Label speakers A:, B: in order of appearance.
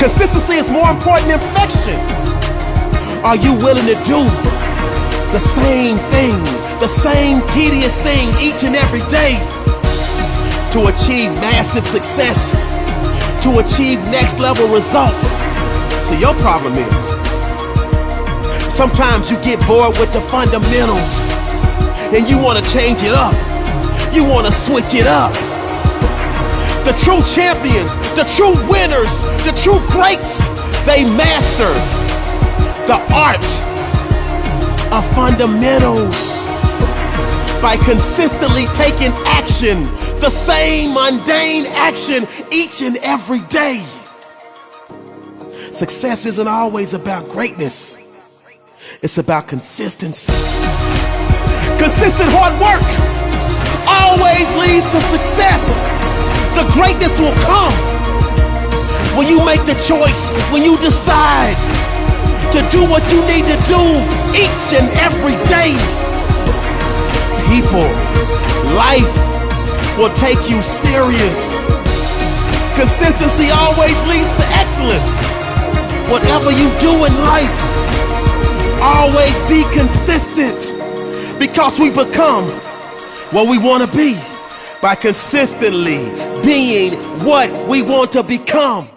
A: Consistency is more important than perfection. Are you willing to do the same thing, the same tedious thing each and every day to achieve massive success, to achieve next level results? So your problem is, sometimes you get bored with the fundamentals and you want to change it up. You want to switch it up. The true champions, the true winners, the true greats, they master the art of fundamentals by consistently taking action, the same mundane action each and every day. Success isn't always about greatness. It's about consistency. Consistent hard work always leads to success. The greatness will come when you make the choice, when you decide to do what you need to do each and every day. People, life will take you serious. Consistency always leads to excellence. Whatever you do in life, always be consistent, because we become what we want to be by consistently being what we want to become.